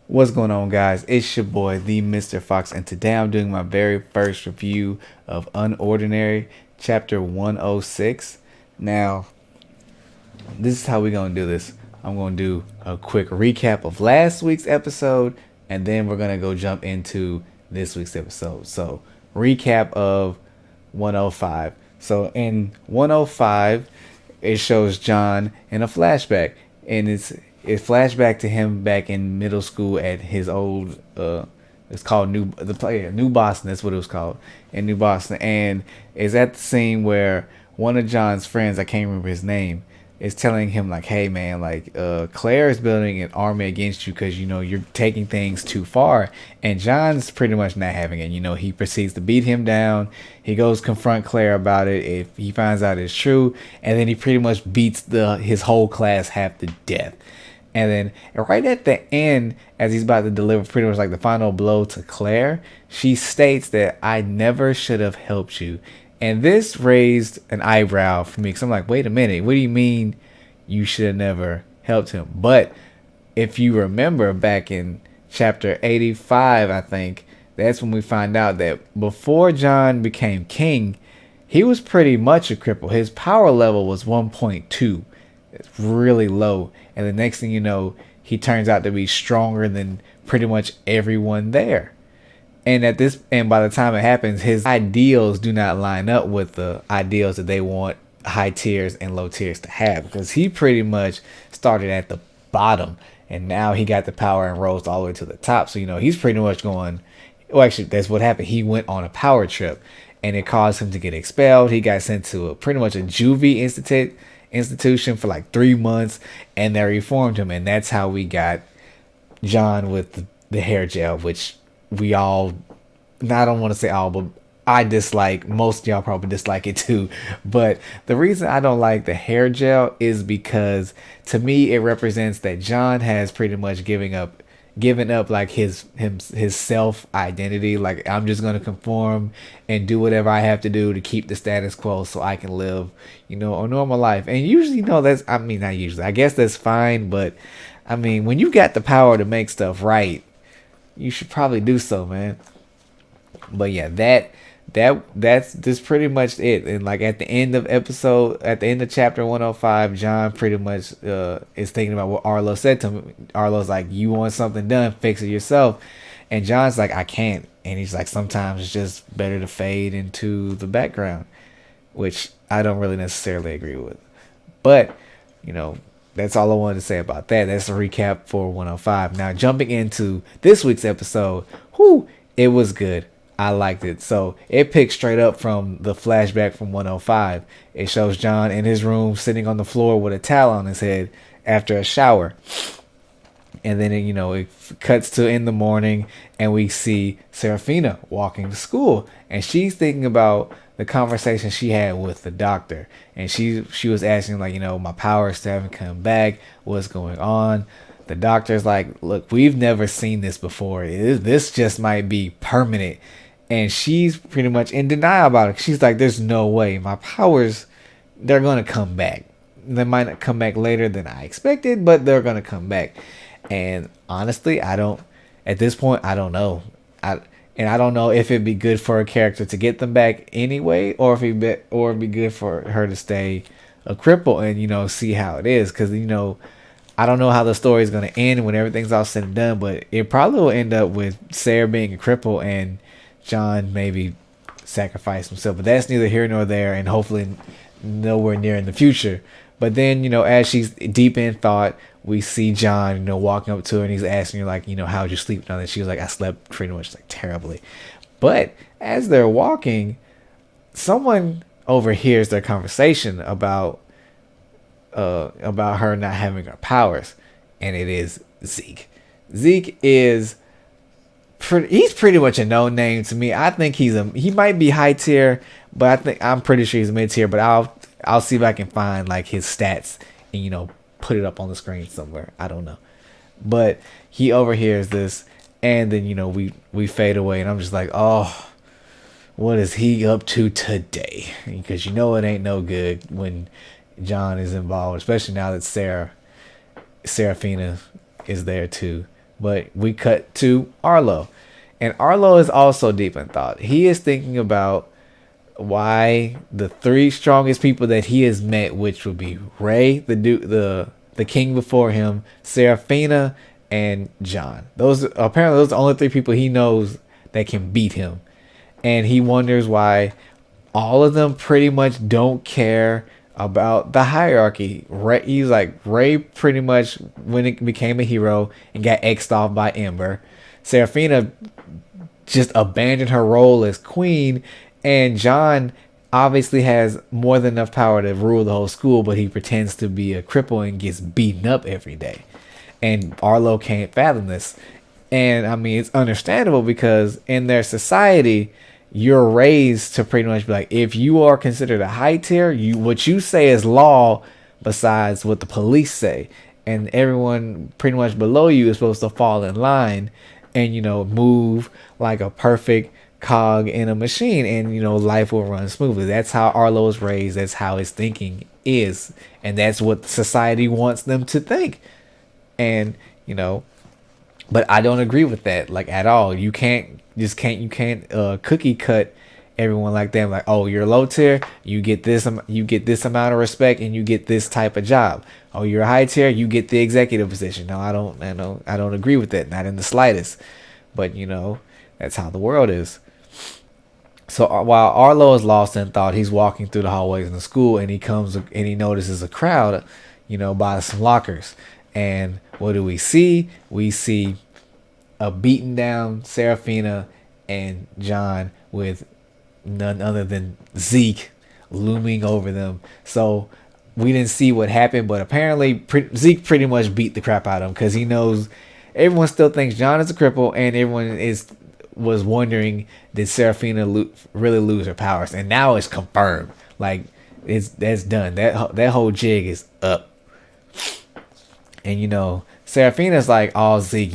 What's going on, guys? It's your boy, the Mr. Fox, and today I'm doing my very first review of Unordinary Chapter 106. Now, this is how we're going to do this. I'm going to do a quick recap of last week's episode, and then we're going to go jump into this week's episode. So, recap of 105. So, in 105, it shows John in a flashback, and it's flashback to him back in middle school at his old it's called New Boston. That's what it was called, in New Boston. And it's at the scene where one of John's friends, I can't remember his name, is telling him like, hey man, like Claire is building an army against you because you're taking things too far. And John's pretty much not having it. He proceeds to beat him down. He goes confront Claire about it. If he finds out it's true, and then he pretty much beats his whole class half to death. And then right at the end, as he's about to deliver pretty much like the final blow to Claire, she states that I never should have helped you. And this raised an eyebrow for me, because I'm like, wait a minute, what do you mean you should have never helped him? But if you remember back in chapter 85, I think, that's when we find out that before John became king, he was pretty much a cripple. His power level was 1.2. It's really low. And the next thing you know, he turns out to be stronger than pretty much everyone there. And by the time it happens, his ideals do not line up with the ideals that they want high tiers and low tiers to have, because he pretty much started at the bottom and now he got the power and rose all the way to the top. So he's pretty much going, well, actually that's what happened. He went on a power trip and it caused him to get expelled. He got sent to pretty much a juvie institution for like 3 months, and they reformed him. And that's how we got John with the hair gel, which we all, I don't want to say all, but I dislike. Most of y'all probably dislike it too. But the reason I don't like the hair gel is because to me it represents that John has pretty much given up like his self identity. Like, I'm just gonna conform and do whatever I have to do to keep the status quo so I can live a normal life. And usually that's, I mean, not usually, I guess that's fine, but I mean, when you got the power to make stuff right, you should probably do so, man. But yeah, that's pretty much it. And like at the end of chapter 105, John pretty much is thinking about what Arlo said to him. Arlo's like, you want something done, fix it yourself. And John's like, I can't. And he's like, sometimes it's just better to fade into the background, which I don't really necessarily agree with. But that's all I wanted to say about that. That's a recap for 105. Now jumping into this week's episode, it was good. I liked it. So it picks straight up from the flashback from 105. It shows John in his room sitting on the floor with a towel on his head after a shower. And then it cuts to in the morning, and we see Serafina walking to school, and she's thinking about the conversation she had with the doctor. And she was asking like, my powers still haven't come back. What's going on? The doctor's like, look, we've never seen this before. This just might be permanent. And she's pretty much in denial about it. She's like, there's no way. My powers, they're going to come back. They might not come back later than I expected, but they're going to come back. And honestly, at this point, I don't know. I don't know if it'd be good for a character to get them back anyway, or if it'd be good for her to stay a cripple and, see how it is. Because, I don't know how the story is going to end when everything's all said and done, but it probably will end up with Sarah being a cripple and John maybe sacrifice himself. But that's neither here nor there, and hopefully nowhere near in the future. But then, as she's deep in thought, we see John, walking up to her, and he's asking her, like, how'd you sleep? And she was like, I slept pretty much like terribly. But as they're walking, someone overhears their conversation about her not having her powers, and it is Zeke. Zeke is he's pretty much a no name to me. I think he might be high tier, but I'm pretty sure he's mid tier. But I'll see if I can find like his stats and put it up on the screen somewhere. I don't know, but he overhears this, and then we fade away, and I'm just like, oh, what is he up to today? Because it ain't no good when John is involved, especially now that Serafina is there too. But we cut to Arlo, and Arlo is also deep in thought. He is thinking about why the three strongest people that he has met, which would be Ray, the king before him, Serafina, and John. Those are the only three people he knows that can beat him. And he wonders why all of them pretty much don't care about the hierarchy. He's like, Ray pretty much when it became a hero and got X'd off by Ember. Serafina just abandoned her role as queen, and John obviously has more than enough power to rule the whole school, but he pretends to be a cripple and gets beaten up every day. And Arlo can't fathom this. And I mean, it's understandable because in their society, you're raised to pretty much be like, if you are considered a high tier, what you say is law besides what the police say. And everyone pretty much below you is supposed to fall in line and, move like a perfect cog in a machine, and, life will run smoothly. That's how Arlo is raised. That's how his thinking is. And that's what society wants them to think. And, but I don't agree with that, like, at all. You can't cookie cut everyone like that. Like, oh, you're low tier, you get this amount of respect and you get this type of job. Oh, you're a high tier, you get the executive position. No, I don't agree with that, not in the slightest. But that's how the world is. So while Arlo is lost in thought, he's walking through the hallways in the school, and he notices a crowd, by some lockers. And what do we see? We see a beaten down Serafina and John with none other than Zeke looming over them. So we didn't see what happened, but apparently Zeke pretty much beat the crap out of him, because he knows everyone still thinks John is a cripple, and everyone was wondering, did Serafina really lose her powers? And now it's confirmed. Like, that's done. That whole jig is up. And Serafina's like, oh, Zeke,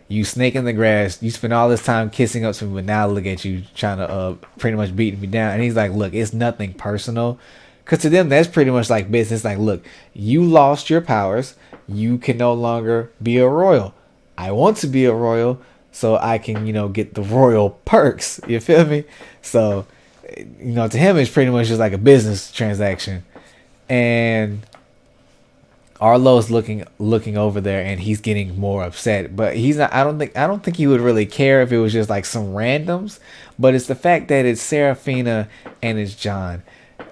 you snake in the grass. You spend all this time kissing up to me, but now look at you trying to pretty much beating me down. And he's like, look, it's nothing personal. Because to them, that's pretty much like business. Like, look, you lost your powers. You can no longer be a royal. I want to be a royal so I can, get the royal perks. You feel me? So, to him, it's pretty much just like a business transaction. And Arlo's looking over there, and he's getting more upset. But he's not. I don't think he would really care if it was just like some randoms. But it's the fact that it's Serafina and it's John.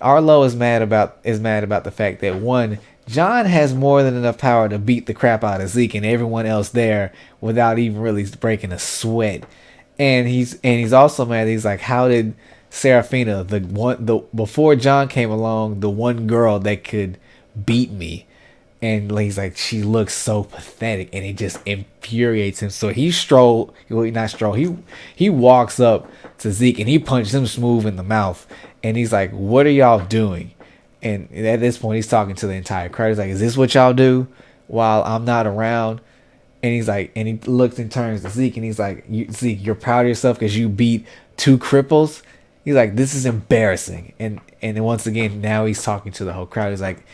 Arlo is mad about the fact that, one, John has more than enough power to beat the crap out of Zeke and everyone else there without even really breaking a sweat. And he's also mad. He's like, how did Serafina, before John came along, the one girl that could beat me? And he's like, she looks so pathetic, and it just infuriates him. So he walks up to Zeke and he punches him smooth in the mouth. And he's like, what are y'all doing? And at this point, he's talking to the entire crowd. He's like, is this what y'all do while I'm not around? And he's like, and he looks and turns to Zeke, and he's like, Zeke, you're proud of yourself because you beat two cripples? He's like, this is embarrassing. And then once again, now he's talking to the whole crowd. He's like,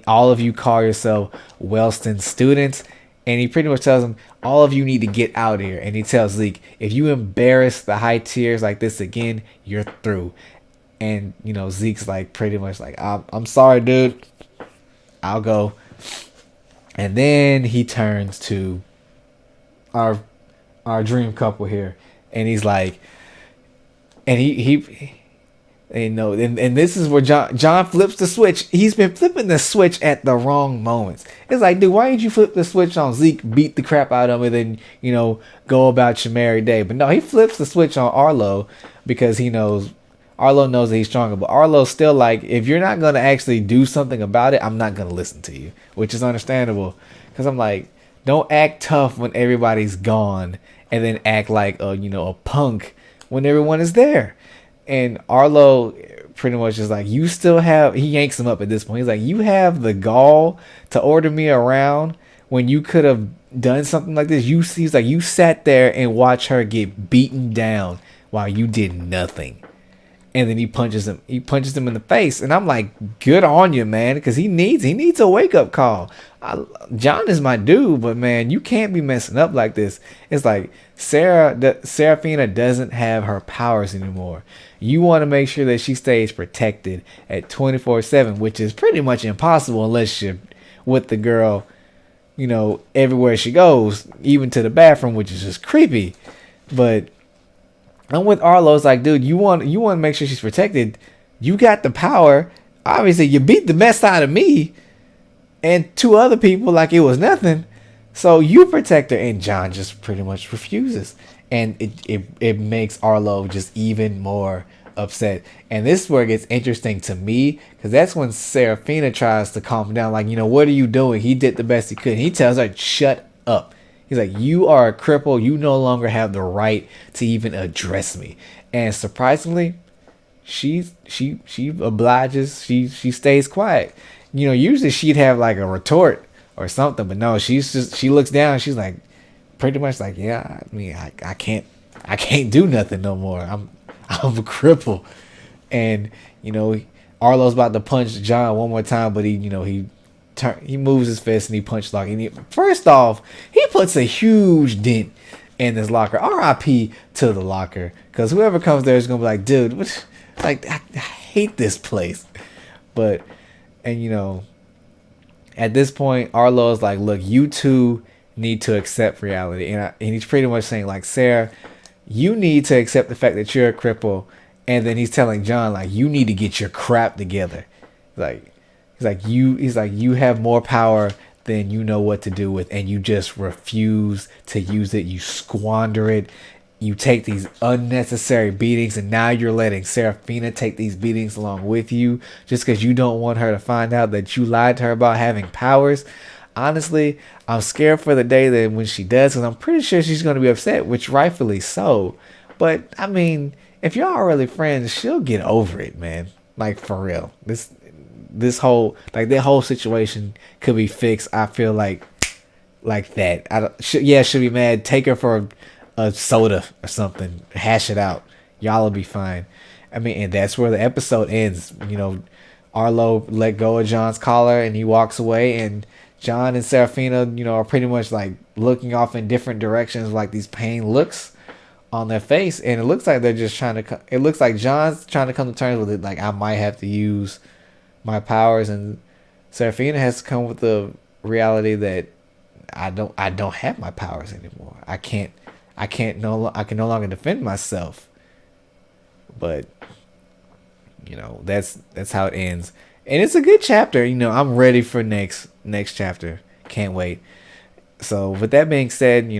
all of you call yourself Wellston students. And he pretty much tells them, all of you need to get out of here. And he tells Zeke, if you embarrass the high tiers like this again, you're through. And, Zeke's like, pretty much like, I'm sorry, dude. I'll go. And then he turns to our dream couple here. And he's like, and and this is where John flips the switch. He's been flipping the switch at the wrong moments. It's like, dude, why did you flip the switch on Zeke, beat the crap out of him, and then, go about your merry day? But no, he flips the switch on Arlo because Arlo knows that he's stronger. But Arlo's still like, if you're not going to actually do something about it, I'm not going to listen to you, which is understandable. Because I'm like, don't act tough when everybody's gone and then act like a punk when everyone is there. And Arlo pretty much is like, you still have, he yanks him up at this point. He's like, you have the gall to order me around when you could have done something like this. He's like, you sat there and watched her get beaten down while you did nothing. And then he punches him in the face. And I'm like, good on you, man, because he needs a wake-up call. John is my dude, but man, you can't be messing up like this. It's like Seraphina doesn't have her powers anymore. You want to make sure that she stays protected at 24/7, which is pretty much impossible unless you're with the girl, everywhere she goes, even to the bathroom, which is just creepy. But I'm with Arlo. It's like, dude, you want to make sure she's protected. You got the power. Obviously, you beat the mess out of me and two other people like it was nothing. So you protect her. And John just pretty much refuses. And it makes Arlo just even more upset. And this is where it gets interesting to me, because that's when Seraphina tries to calm him down. Like, what are you doing? He did the best he could. And he tells her, shut up. He's like, you are a cripple. You no longer have the right to even address me. And surprisingly, she obliges. She stays quiet. Usually she'd have like a retort or something, but no, she looks down and she's like, pretty much like, yeah, I mean, I can't do nothing no more. I'm a cripple. And Arlo's about to punch John one more time, but he moves his fist and he punches lock. And first off, he puts a huge dent in this locker. R.I.P. to the locker, because whoever comes there is gonna be like, dude, I hate this place. But at this point, Arlo is like, look, you two need to accept reality, and he's pretty much saying like, Sarah, you need to accept the fact that you're a cripple. And then he's telling John like, you need to get your crap together. He's like, you have more power than you know what to do with, and you just refuse to use it. You squander it. You take these unnecessary beatings, and now you're letting Seraphina take these beatings along with you just because you don't want her to find out that you lied to her about having powers. Honestly, I'm scared for the day that when she does, because I'm pretty sure she's going to be upset, which rightfully so. But I mean, if y'all are really friends, she'll get over it, man. Like, for real. This whole situation could be fixed. I feel like that. She'll be mad. Take her for a soda or something. Hash it out. Y'all will be fine. I mean, and that's where the episode ends. Arlo let go of John's collar and he walks away, and John and Seraphina, are pretty much like looking off in different directions, like these pain looks on their face, and it looks like they're just it looks like John's trying to come to terms with it, like, I might have to use my powers, and Seraphina has to come with the reality that I don't have my powers anymore. I can no longer defend myself. But that's how it ends, and it's a good chapter. I'm ready for next chapter. Can't wait. So with that being said,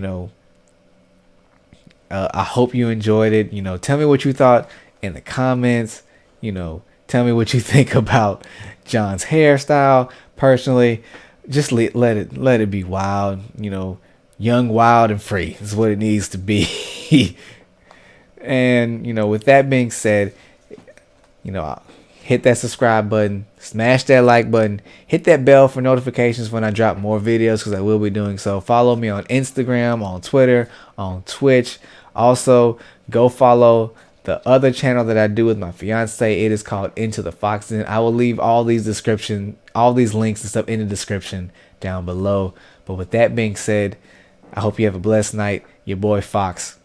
I hope you enjoyed it. Tell me what you thought in the comments. Tell me what you think about John's hairstyle. Personally, just let it be wild. Young, wild, and free is what it needs to be. And with that being said, hit that subscribe button, smash that like button, hit that bell for notifications when I drop more videos, because I will be doing so. Follow me on Instagram, on Twitter, on Twitch. Also, go follow the other channel that I do with my fiance. It is called Into the Fox Den. I will leave all these links and stuff in the description down below. But with that being said, I hope you have a blessed night. Your boy Fox.